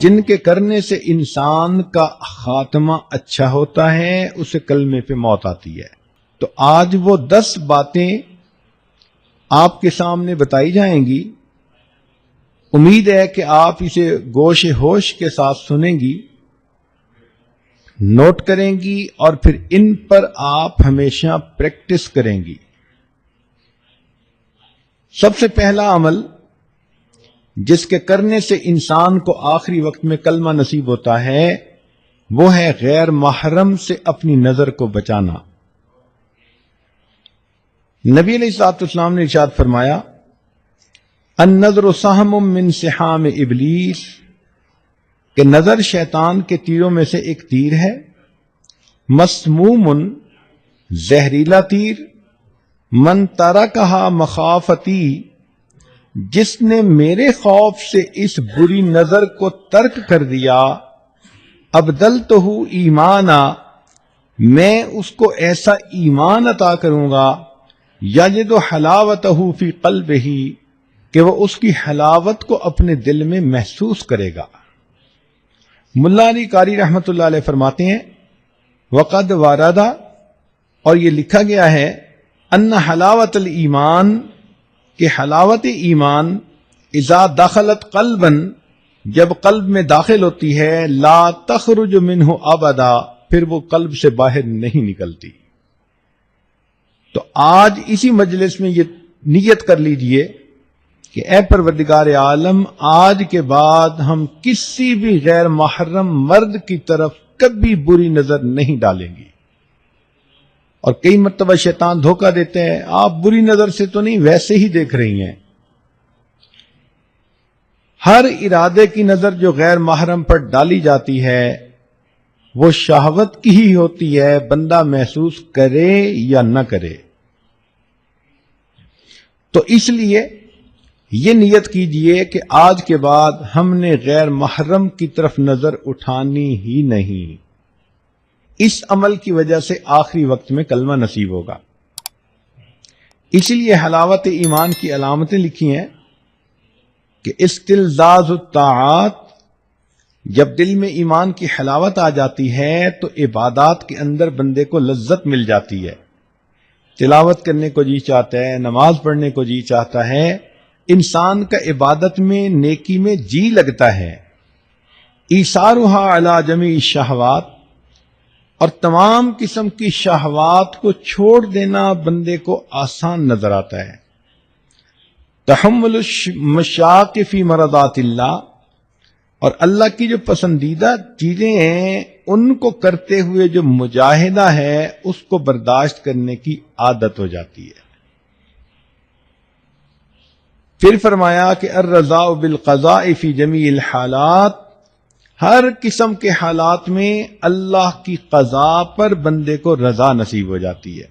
جن کے کرنے سے انسان کا خاتمہ اچھا ہوتا ہے اسے کلمے پہ موت آتی ہے۔ تو آج وہ 10 باتیں آپ کے سامنے بتائی جائیں گی، امید ہے کہ آپ اسے گوش ہوش کے ساتھ سنیں گی، نوٹ کریں گی اور پھر ان پر آپ ہمیشہ پریکٹس کریں گی۔ سب سے پہلا عمل جس کے کرنے سے انسان کو آخری وقت میں کلمہ نصیب ہوتا ہے وہ ہے غیر محرم سے اپنی نظر کو بچانا۔ نبی علیہ الصلوۃ والسلام نے ارشاد فرمایا، النظر سہم من سہام ابلیس، کہ نظر شیطان کے تیروں میں سے ایک تیر ہے، مسموم، زہریلا تیر، من ترکہا مخافتی، جس نے میرے خوف سے اس بری نظر کو ترک کر دیا، ابدلتہ ایمانا، میں اس کو ایسا ایمان عطا کروں گا، یجد حلاوتہ فی قلبہ، کہ وہ اس کی حلاوت کو اپنے دل میں محسوس کرے گا۔ ملا علی قاری رحمۃ اللہ علیہ فرماتے ہیں، وقد واردا، اور یہ لکھا گیا ہے، ان حلاوت الایمان، کہ حلاوت ایمان اذا دخلت قلبا، جب قلب میں داخل ہوتی ہے، لا تخرج منہ ابدا، پھر وہ قلب سے باہر نہیں نکلتی۔ تو آج اسی مجلس میں یہ نیت کر لیجئے کہ اے پروردگار عالم، آج کے بعد ہم کسی بھی غیر محرم مرد کی طرف کبھی بری نظر نہیں ڈالیں گی۔ اور کئی مرتبہ شیطان دھوکہ دیتے ہیں، آپ بری نظر سے تو نہیں، ویسے ہی دیکھ رہی ہیں۔ ہر ارادے کی نظر جو غیر محرم پر ڈالی جاتی ہے وہ شہوت کی ہی ہوتی ہے، بندہ محسوس کرے یا نہ کرے۔ تو اس لیے یہ نیت کیجئے کہ آج کے بعد ہم نے غیر محرم کی طرف نظر اٹھانی ہی نہیں۔ اس عمل کی وجہ سے آخری وقت میں کلمہ نصیب ہوگا۔ اسی لیے حلاوت ایمان کی علامتیں لکھی ہیں کہ استلذاذ الطاعات، جب دل میں ایمان کی حلاوت آ جاتی ہے تو عبادات کے اندر بندے کو لذت مل جاتی ہے، تلاوت کرنے کو جی چاہتا ہے، نماز پڑھنے کو جی چاہتا ہے، انسان کا عبادت میں، نیکی میں جی لگتا ہے۔ ایثارھا علی جمیع الشہوات، اور تمام قسم کی شہوات کو چھوڑ دینا بندے کو آسان نظر آتا ہے۔ تحمل المشاق فی مرضات اللہ، اور اللہ کی جو پسندیدہ چیزیں ہیں ان کو کرتے ہوئے جو مجاہدہ ہے اس کو برداشت کرنے کی عادت ہو جاتی ہے۔ پھر فرمایا کہ الرضا بالقضاء فی جمیع الحالات، ہر قسم کے حالات میں اللہ کی قضاء پر بندے کو رضا نصیب ہو جاتی ہے۔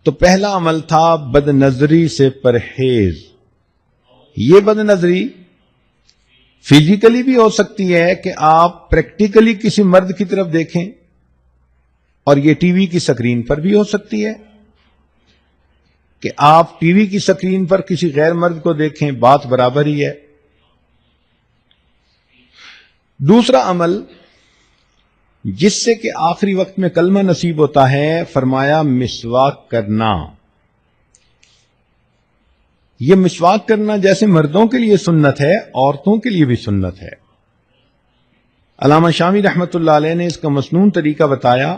تو پہلا عمل تھا بد نظری سے پرہیز۔ یہ بد نظری فزیکلی بھی ہو سکتی ہے کہ آپ پریکٹیکلی کسی مرد کی طرف دیکھیں، اور یہ ٹی وی کی سکرین پر بھی ہو سکتی ہے کہ آپ ٹی وی کی سکرین پر کسی غیر مرد کو دیکھیں، بات برابر ہی ہے۔ دوسرا عمل جس سے کہ آخری وقت میں کلمہ نصیب ہوتا ہے، فرمایا مسواک کرنا۔ یہ مسواک کرنا جیسے مردوں کے لیے سنت ہے، عورتوں کے لیے بھی سنت ہے۔ علامہ شامی رحمۃ اللہ علیہ نے اس کا مسنون طریقہ بتایا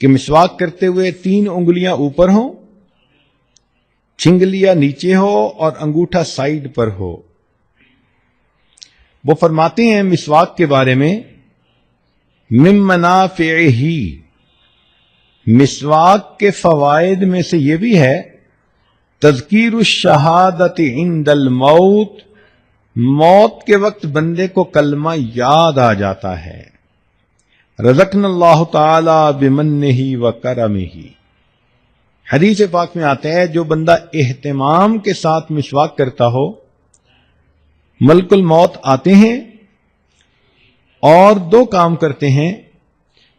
کہ مسواک کرتے ہوئے 3 انگلیاں اوپر ہوں، چھنگلیاں نیچے ہو اور انگوٹھا سائیڈ پر ہو۔ وہ فرماتے ہیں مسواک کے بارے میں، من منافعہ، مسواک کے فوائد میں سے یہ بھی ہے تذکیر الشہادت عند الموت، موت کے وقت بندے کو کلمہ یاد آ جاتا ہے۔ رزقنا اللہ تعالی بمنہ وکرمہ، حدیث پاک میں آتا ہے جو بندہ اہتمام کے ساتھ مسواک کرتا ہو، ملک الموت آتے ہیں اور 2 کام کرتے ہیں،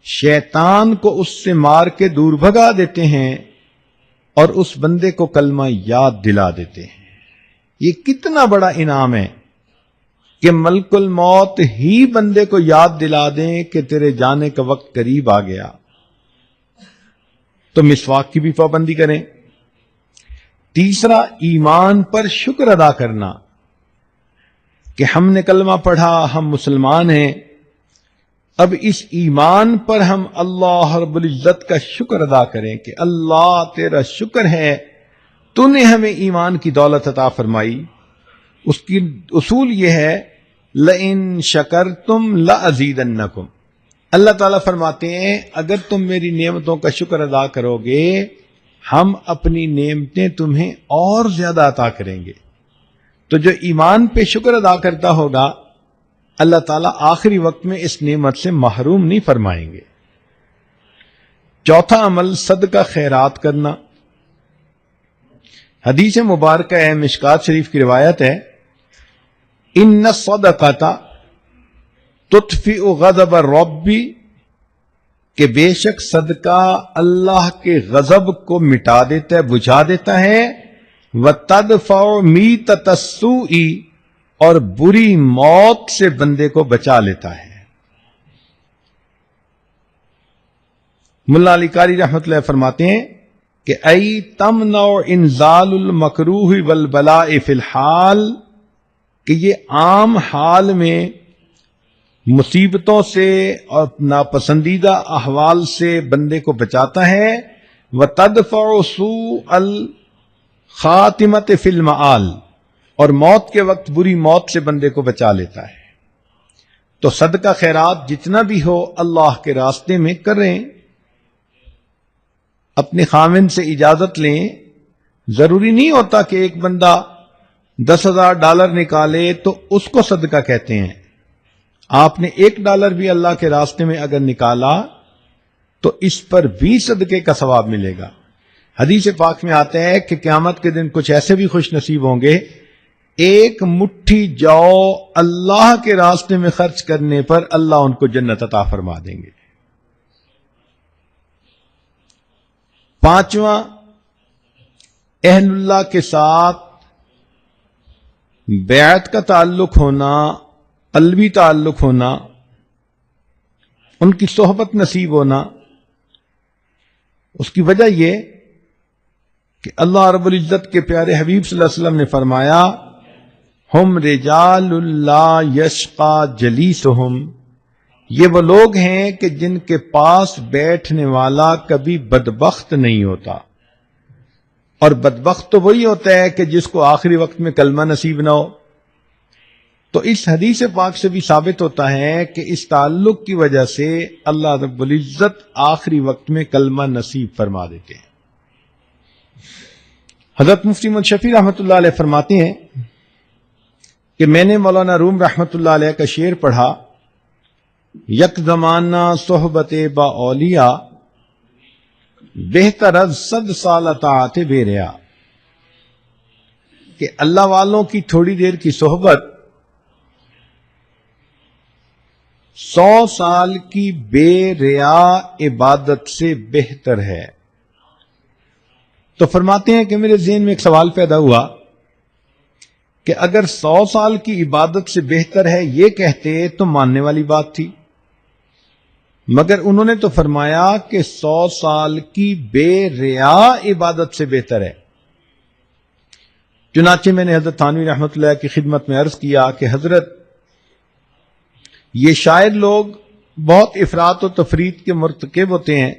شیطان کو اس سے مار کے دور بھگا دیتے ہیں اور اس بندے کو کلمہ یاد دلا دیتے ہیں۔ یہ کتنا بڑا انعام ہے کہ ملک الموت ہی بندے کو یاد دلا دیں کہ تیرے جانے کا وقت قریب آ گیا، تو مسواک کی بھی پابندی کریں۔ تیسرا، ایمان پر شکر ادا کرنا کہ ہم نے کلمہ پڑھا، ہم مسلمان ہیں، اب اس ایمان پر ہم اللہ رب العزت کا شکر ادا کریں کہ اللہ تیرا شکر ہے تو نے ہمیں ایمان کی دولت عطا فرمائی۔ اس کی اصول یہ ہے لَإِن شَكَرْتُمْ لَأَزِيدَنَّكُمْ، اللہ تعالیٰ فرماتے ہیں اگر تم میری نعمتوں کا شکر ادا کرو گے ہم اپنی نعمتیں تمہیں اور زیادہ عطا کریں گے۔ تو جو ایمان پہ شکر ادا کرتا ہوگا اللہ تعالیٰ آخری وقت میں اس نعمت سے محروم نہیں فرمائیں گے۔ چوتھا عمل صدقہ خیرات کرنا۔ حدیث مبارکہ ہے، مشکات شریف کی روایت ہے، ان الصدقۃ تطفئ غضب الرب، کہ بے شک صدقہ اللہ کے غضب کو مٹا دیتا ہے، بجھا دیتا ہے، وتدفع میتۃ السوء، اور بری موت سے بندے کو بچا لیتا ہے۔ ملا علی قاری رحمۃ اللہ فرماتے ہیں کہ ای تمنع انزال المکروہ والبلاء فی الحال، کہ یہ عام حال میں مصیبتوں سے اور ناپسندیدہ احوال سے بندے کو بچاتا ہے، وتدفع سوء الخاتمۃ فی المآل، اور موت کے وقت بری موت سے بندے کو بچا لیتا ہے۔ تو صدقہ خیرات جتنا بھی ہو اللہ کے راستے میں کریں، اپنے خاوند سے اجازت لیں۔ ضروری نہیں ہوتا کہ ایک بندہ $10,000 نکالے تو اس کو صدقہ کہتے ہیں۔ آپ نے $1 بھی اللہ کے راستے میں اگر نکالا تو اس پر بھی صدقے کا ثواب ملے گا۔ حدیث پاک میں آتا ہے کہ قیامت کے دن کچھ ایسے بھی خوش نصیب ہوں گے، ایک مٹھی جو اللہ کے راستے میں خرچ کرنے پر اللہ ان کو جنت عطا فرما دیں گے۔ پانچواں، اہل اللہ کے ساتھ بیعت کا تعلق ہونا، قلبی تعلق ہونا، ان کی صحبت نصیب ہونا۔ اس کی وجہ یہ کہ اللہ رب العزت کے پیارے حبیب صلی اللہ علیہ وسلم نے فرمایا ہم رجال لا یشقى جلیسہم، یہ وہ لوگ ہیں کہ جن کے پاس بیٹھنے والا کبھی بدبخت نہیں ہوتا، اور بدبخت تو وہی ہوتا ہے کہ جس کو آخری وقت میں کلمہ نصیب نہ ہو۔ تو اس حدیث پاک سے بھی ثابت ہوتا ہے کہ اس تعلق کی وجہ سے اللہ رب العزت آخری وقت میں کلمہ نصیب فرما دیتے ہیں۔ حضرت مفتی محمد شفیع رحمۃ اللہ علیہ فرماتے ہیں کہ میں نے مولانا روم رحمۃ اللہ علیہ کا شعر پڑھا، یک زمانہ صحبت با اولیاء، بہتر از 100 سال اطاعت بے ریا، کہ اللہ والوں کی تھوڑی دیر کی صحبت 100 سال کی بے ریا عبادت سے بہتر ہے۔ تو فرماتے ہیں کہ میرے ذہن میں ایک سوال پیدا ہوا کہ اگر 100 سال کی عبادت سے بہتر ہے یہ کہتے تو ماننے والی بات تھی، مگر انہوں نے تو فرمایا کہ 100 سال کی بے ریا عبادت سے بہتر ہے۔ چنانچہ میں نے حضرت تھانوی رحمۃ اللہ کی خدمت میں عرض کیا کہ حضرت، یہ شاعر لوگ بہت افراط و تفریط کے مرتکب ہوتے ہیں،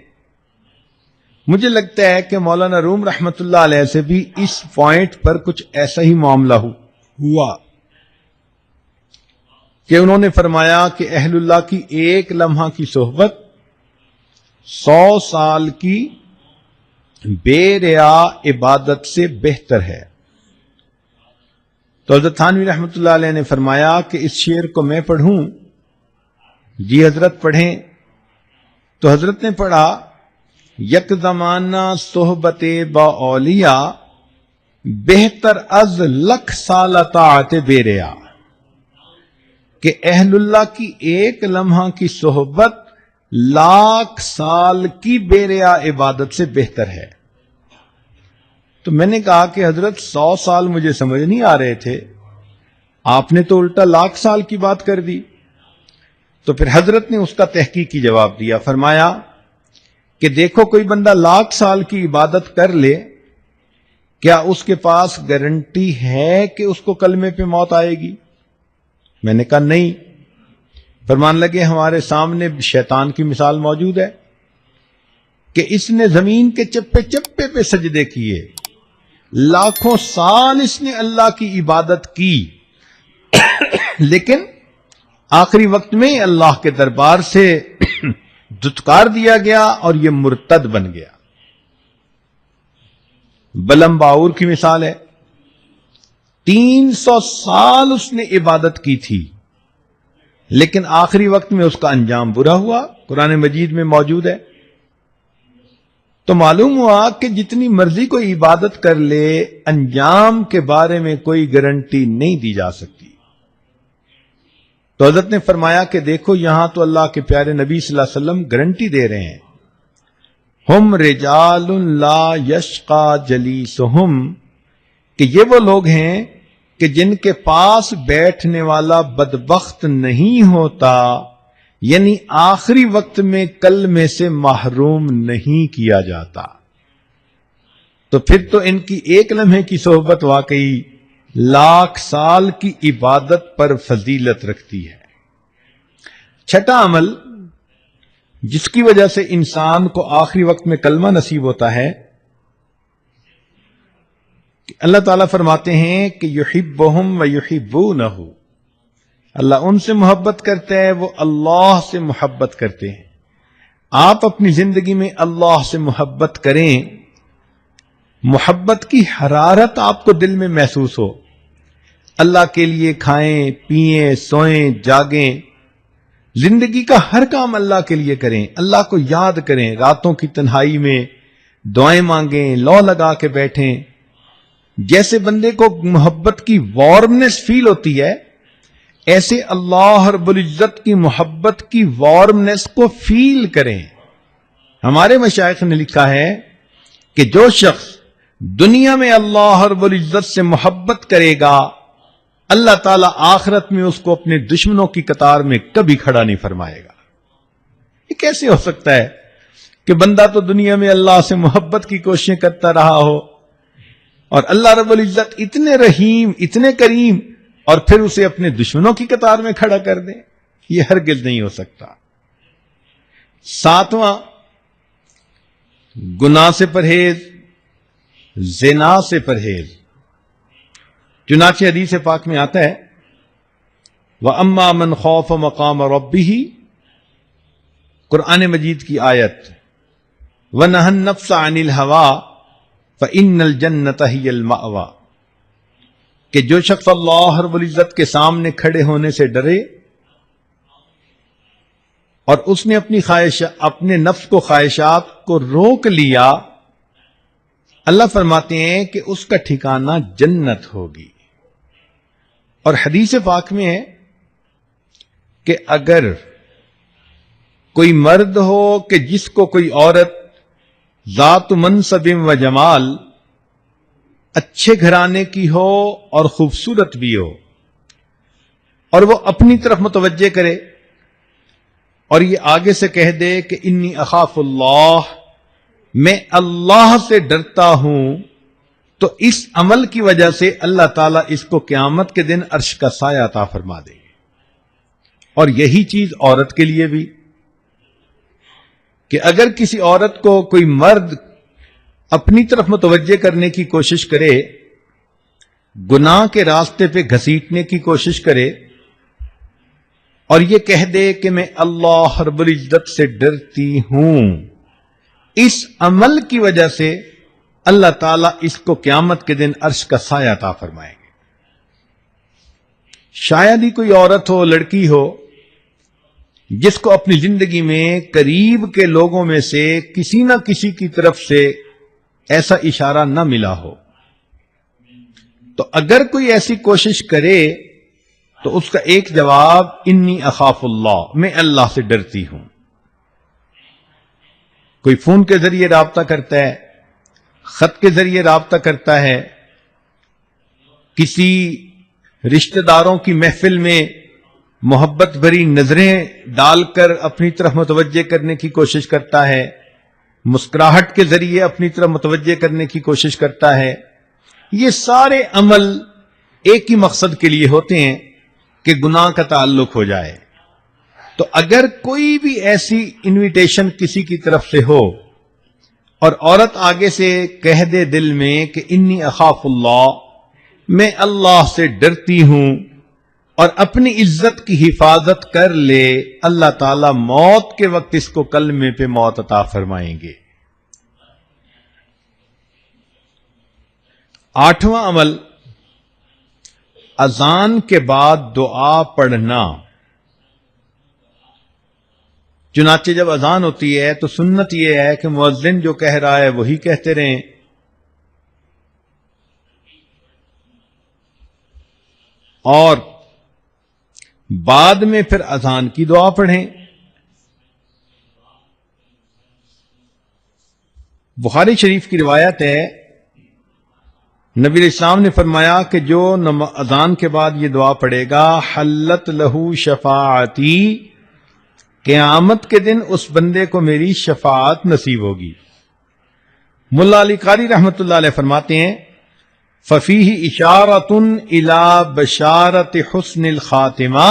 مجھے لگتا ہے کہ مولانا روم رحمۃ اللہ علیہ سے بھی اس پوائنٹ پر کچھ ایسا ہی معاملہ ہوا کہ انہوں نے فرمایا کہ اہل اللہ کی ایک لمحہ کی صحبت 100 سال کی بے ریا عبادت سے بہتر ہے۔ تو حضرت تھانوی رحمۃ اللہ علیہ نے فرمایا کہ اس شعر کو میں پڑھوں؟ جی حضرت پڑھیں۔ تو حضرت نے پڑھا، یک زمانہ صحبت با اولیاء، بہتر از 1,00,000 سال اطاعت بے ریا، کہ اہل اللہ کی ایک لمحہ کی صحبت 1,00,000 سال کی بے ریا عبادت سے بہتر ہے۔ تو میں نے کہا کہ حضرت 100 سال مجھے سمجھ نہیں آ رہے تھے، آپ نے تو الٹا 1,00,000 سال کی بات کر دی۔ تو پھر حضرت نے اس کا تحقیقی جواب دیا، فرمایا کہ دیکھو کوئی بندہ 1,00,000 سال کی عبادت کر لے، کیا اس کے پاس گارنٹی ہے کہ اس کو کلمے پہ موت آئے گی؟ میں نے کہا نہیں۔ فرمان لگے ہمارے سامنے شیطان کی مثال موجود ہے کہ اس نے زمین کے چپے چپے پہ سجدے کیے، لاکھوں سال اس نے اللہ کی عبادت کی، لیکن آخری وقت میں اللہ کے دربار سے دھتکار دیا گیا اور یہ مرتد بن گیا۔ بلم باور کی مثال ہے، 300 سال اس نے عبادت کی تھی، لیکن آخری وقت میں اس کا انجام برا ہوا، قرآن مجید میں موجود ہے۔ تو معلوم ہوا کہ جتنی مرضی کوئی عبادت کر لے، انجام کے بارے میں کوئی گارنٹی نہیں دی جا سکتی۔ تو حضرت نے فرمایا کہ دیکھو یہاں تو اللہ کے پیارے نبی صلی اللہ علیہ وسلم گارنٹی دے رہے ہیں، ہم رجال لا یشقا جلیسہم، کہ یہ وہ لوگ ہیں کہ جن کے پاس بیٹھنے والا بدبخت نہیں ہوتا، یعنی آخری وقت میں کلمے سے محروم نہیں کیا جاتا۔ تو پھر تو ان کی ایک لمحے کی صحبت واقعی 1,00,000 سال کی عبادت پر فضیلت رکھتی ہے۔ چھٹا عمل جس کی وجہ سے انسان کو آخری وقت میں کلمہ نصیب ہوتا ہے کہ اللہ تعالیٰ فرماتے ہیں کہ یحبہم و یحبونہ، اللہ ان سے محبت کرتا ہے، وہ اللہ سے محبت کرتے ہیں۔ آپ اپنی زندگی میں اللہ سے محبت کریں، محبت کی حرارت آپ کو دل میں محسوس ہو، اللہ کے لیے کھائیں پئیں سوئیں جاگیں، زندگی کا ہر کام اللہ کے لیے کریں، اللہ کو یاد کریں، راتوں کی تنہائی میں دعائیں مانگیں، لو لگا کے بیٹھیں۔ جیسے بندے کو محبت کی وارمنس فیل ہوتی ہے، ایسے اللہ رب العزت کی محبت کی وارمنس کو فیل کریں۔ ہمارے مشائخ نے لکھا ہے کہ جو شخص دنیا میں اللہ رب العزت سے محبت کرے گا، اللہ تعالیٰ آخرت میں اس کو اپنے دشمنوں کی قطار میں کبھی کھڑا نہیں فرمائے گا۔ یہ کیسے ہو سکتا ہے کہ بندہ تو دنیا میں اللہ سے محبت کی کوششیں کرتا رہا ہو اور اللہ رب العزت اتنے رحیم اتنے کریم اور پھر اسے اپنے دشمنوں کی قطار میں کھڑا کر دے؟ یہ ہرگز نہیں ہو سکتا۔ ساتواں، گناہ سے پرہیز، زنا سے پرہیز۔ چنانچہ حدیث پاک میں آتا ہے وَأَمَّا مَنْ خَافَ مَقَامَ رَبِّهِ، قرآن مجید کی آیت، وَنَهَى النَّفْسَ عَنِ الْهَوَىٰ فَإِنَّ الْجَنَّةَ هِيَ الْمَأْوَىٰ، کہ جو شخص اللہ رب العزت کے سامنے کھڑے ہونے سے ڈرے اور اس نے اپنے نفس کو خواہشات کو روک لیا، اللہ فرماتے ہیں کہ اس کا ٹھکانہ جنت ہوگی۔ اور حدیث پاک میں ہے کہ اگر کوئی مرد ہو کہ جس کو کوئی عورت ذات منصب و جمال، اچھے گھرانے کی ہو اور خوبصورت بھی ہو، اور وہ اپنی طرف متوجہ کرے اور یہ آگے سے کہہ دے کہ انی اخاف اللہ، میں اللہ سے ڈرتا ہوں، تو اس عمل کی وجہ سے اللہ تعالیٰ اس کو قیامت کے دن عرش کا سایہ عطا فرما دے گے۔ اور یہی چیز عورت کے لیے بھی، کہ اگر کسی عورت کو کوئی مرد اپنی طرف متوجہ کرنے کی کوشش کرے، گناہ کے راستے پہ گھسیٹنے کی کوشش کرے اور یہ کہہ دے کہ میں اللہ رب العزت سے ڈرتی ہوں، اس عمل کی وجہ سے اللہ تعالیٰ اس کو قیامت کے دن عرش کا سایہ عطا فرمائیں گے۔ شاید ہی کوئی عورت ہو، لڑکی ہو، جس کو اپنی زندگی میں قریب کے لوگوں میں سے کسی نہ کسی کی طرف سے ایسا اشارہ نہ ملا ہو، تو اگر کوئی ایسی کوشش کرے تو اس کا ایک جواب انی اخاف اللہ، میں اللہ سے ڈرتی ہوں۔ کوئی فون کے ذریعے رابطہ کرتا ہے، خط کے ذریعے رابطہ کرتا ہے، کسی رشتہ داروں کی محفل میں محبت بھری نظریں ڈال کر اپنی طرف متوجہ کرنے کی کوشش کرتا ہے، مسکراہٹ کے ذریعے اپنی طرف متوجہ کرنے کی کوشش کرتا ہے، یہ سارے عمل ایک ہی مقصد کے لیے ہوتے ہیں کہ گناہ کا تعلق ہو جائے۔ تو اگر کوئی بھی ایسی انویٹیشن کسی کی طرف سے ہو اور عورت آگے سے کہہ دے دل میں کہ انی اخاف اللہ، میں اللہ سے ڈرتی ہوں، اور اپنی عزت کی حفاظت کر لے، اللہ تعالی موت کے وقت اس کو کلمے پہ موت عطا فرمائیں گے۔ 8واں عمل، اذان کے بعد دعا پڑھنا۔ چنانچہ جب اذان ہوتی ہے تو سنت یہ ہے کہ مؤذن جو کہہ رہا ہے وہی کہتے رہیں، اور بعد میں پھر اذان کی دعا پڑھیں۔ بخاری شریف کی روایت ہے، نبی علیہ السلام نے فرمایا کہ جو اذان کے بعد یہ دعا پڑھے گا، حلت لہو شفاعتی، قیامت کے دن اس بندے کو میری شفاعت نصیب ہوگی۔ ملا علی قاری رحمۃ اللہ علیہ فرماتے ہیں، ففیہ اشارۃ الی بشارۃ حسن الخاتمہ،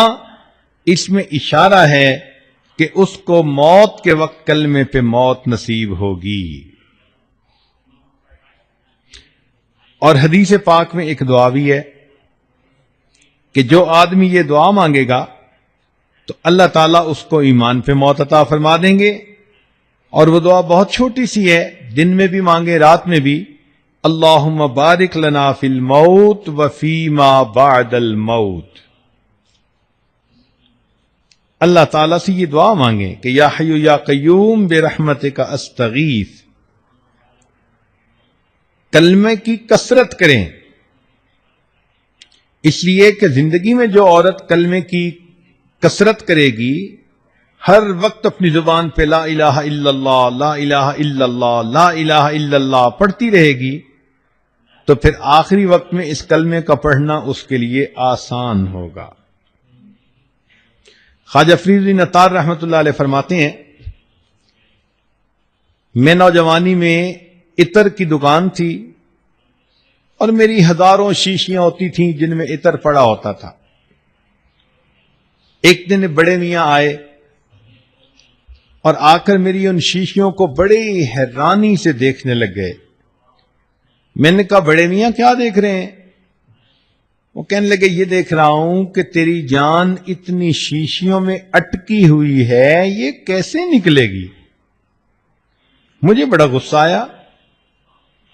اس میں اشارہ ہے کہ اس کو موت کے وقت کلمے پہ موت نصیب ہوگی۔ اور حدیث پاک میں ایک دعا بھی ہے کہ جو آدمی یہ دعا مانگے گا تو اللہ تعالیٰ اس کو ایمان پہ موت عطا فرما دیں گے، اور وہ دعا بہت چھوٹی سی ہے، دن میں بھی مانگے رات میں بھی، اللہم بارک لنا فی الموت وفی ما بعد الموت۔ اللہ تعالیٰ سے یہ دعا مانگیں کہ یا حی یا قیوم برحمتک استغیث، کلمے کی کثرت کریں، اس لیے کہ زندگی میں جو عورت کلمے کی کثرت کرے گی، ہر وقت اپنی زبان پہ لا الہ الا اللہ، لا الہ الا اللہ، لا الہ الا اللہ پڑھتی رہے گی، تو پھر آخری وقت میں اس کلمے کا پڑھنا اس کے لیے آسان ہوگا۔ خواجہ فرید الدین عطار رحمۃ اللہ علیہ فرماتے ہیں، میں نوجوانی میں عطر کی دکان تھی اور میری ہزاروں شیشیاں ہوتی تھیں جن میں عطر پڑا ہوتا تھا۔ ایک دن بڑے میاں آئے اور آ کر میری ان شیشیوں کو بڑی حیرانی سے دیکھنے لگ گئے۔ میں نے کہا بڑے میاں کیا دیکھ رہے ہیں؟ وہ کہنے لگے یہ دیکھ رہا ہوں کہ تیری جان اتنی شیشیوں میں اٹکی ہوئی ہے، یہ کیسے نکلے گی؟ مجھے بڑا غصہ آیا،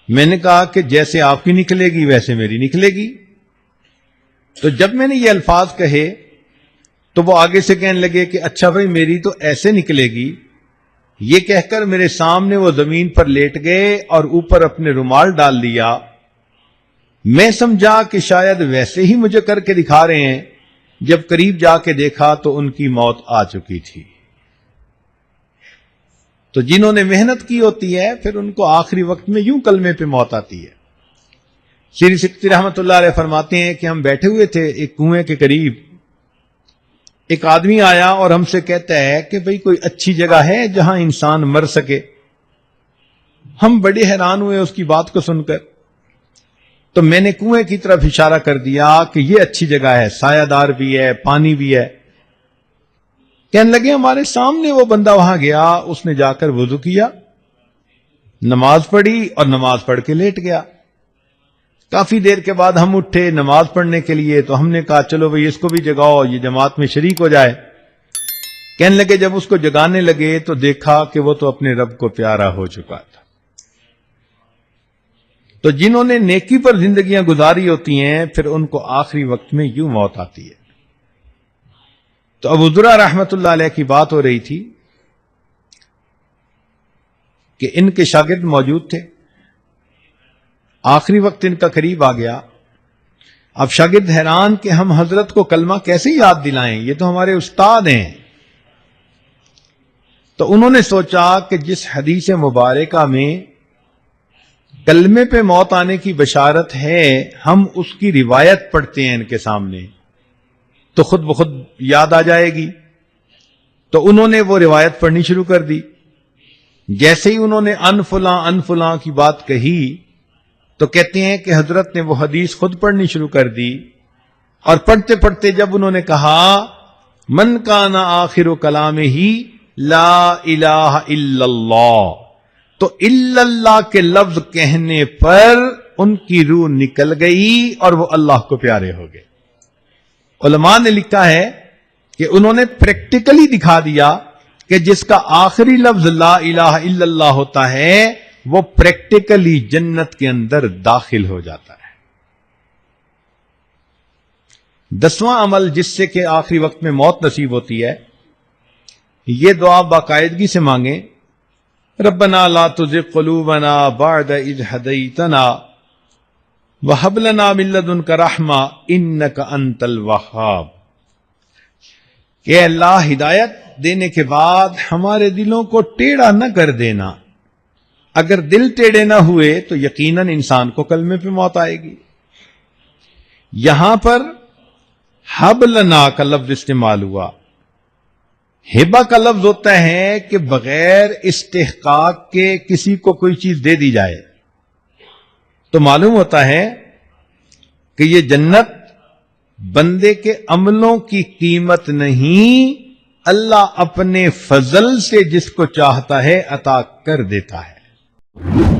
میں نے کہا کہ جیسے آپ کی نکلے گی ویسے میری نکلے گی۔ تو جب میں نے یہ الفاظ کہے تو وہ آگے سے کہنے لگے کہ اچھا بھائی میری تو ایسے نکلے گی۔ یہ کہہ کر میرے سامنے وہ زمین پر لیٹ گئے اور اوپر اپنے رومال ڈال دیا۔ میں سمجھا کہ شاید ویسے ہی مجھے کر کے دکھا رہے ہیں، جب قریب جا کے دیکھا تو ان کی موت آ چکی تھی۔ تو جنہوں نے محنت کی ہوتی ہے پھر ان کو آخری وقت میں یوں کلمے پہ موت آتی ہے۔ شیری سکتی رحمۃ اللہ علیہ فرماتے ہیں کہ ہم بیٹھے ہوئے تھے ایک کنویں کے قریب، ایک آدمی آیا اور ہم سے کہتا ہے کہ بھئی کوئی اچھی جگہ ہے جہاں انسان مر سکے۔ ہم بڑے حیران ہوئے اس کی بات کو سن کر، تو میں نے کنویں کی طرف اشارہ کر دیا کہ یہ اچھی جگہ ہے، سایہ دار بھی ہے، پانی بھی ہے۔ کہنے لگے ہمارے سامنے وہ بندہ وہاں گیا، اس نے جا کر وضو کیا، نماز پڑھی اور نماز پڑھ کے لیٹ گیا۔ کافی دیر کے بعد ہم اٹھے نماز پڑھنے کے لیے، تو ہم نے کہا چلو بھئی اس کو بھی جگاؤ، یہ جماعت میں شریک ہو جائے۔ کہنے لگے جب اس کو جگانے لگے تو دیکھا کہ وہ تو اپنے رب کو پیارا ہو چکا تھا۔ تو جنہوں نے نیکی پر زندگیاں گزاری ہوتی ہیں پھر ان کو آخری وقت میں یوں موت آتی ہے۔ تو ابو ذرہ رحمت اللہ علیہ کی بات ہو رہی تھی کہ ان کے شاگرد موجود تھے، آخری وقت ان کا قریب آ گیا۔ اب شاگرد حیران کہ ہم حضرت کو کلمہ کیسے یاد دلائیں، یہ تو ہمارے استاد ہیں۔ تو انہوں نے سوچا کہ جس حدیث مبارکہ میں کلمے پہ موت آنے کی بشارت ہے، ہم اس کی روایت پڑھتے ہیں ان کے سامنے تو خود بخود یاد آ جائے گی. تو انہوں نے وہ روایت پڑھنی شروع کر دی. جیسے ہی انہوں نے ان فلاں کی بات کہی تو کہتے ہیں کہ حضرت نے وہ حدیث خود پڑھنی شروع کر دی، اور پڑھتے پڑھتے جب انہوں نے کہا من کان آخر کلامہ لا الہ الا اللہ، تو الا اللہ کے لفظ کہنے پر ان کی روح نکل گئی اور وہ اللہ کو پیارے ہو گئے. علماء نے لکھا ہے کہ انہوں نے پریکٹیکلی دکھا دیا کہ جس کا آخری لفظ لا الہ الا اللہ ہوتا ہے وہ پریکٹیکلی جنت کے اندر داخل ہو جاتا ہے. 10واں عمل جس سے کہ آخری وقت میں موت نصیب ہوتی ہے، یہ دعا باقاعدگی سے مانگیں. ربنا لا تزغ قلوبنا بعد اذ ہدیتنا وہب لنا من لدنک رحمہ انک انت الوہاب. کہ اللہ ہدایت دینے کے بعد ہمارے دلوں کو ٹیڑھا نہ کر دینا. اگر دل ٹیڑھے نہ ہوئے تو یقیناً انسان کو کلمے پہ موت آئے گی. یہاں پر حب لنا کا لفظ استعمال ہوا. ہبہ کا لفظ ہوتا ہے کہ بغیر استحقاق کے کسی کو کوئی چیز دے دی جائے. تو معلوم ہوتا ہے کہ یہ جنت بندے کے عملوں کی قیمت نہیں، اللہ اپنے فضل سے جس کو چاہتا ہے عطا کر دیتا ہے.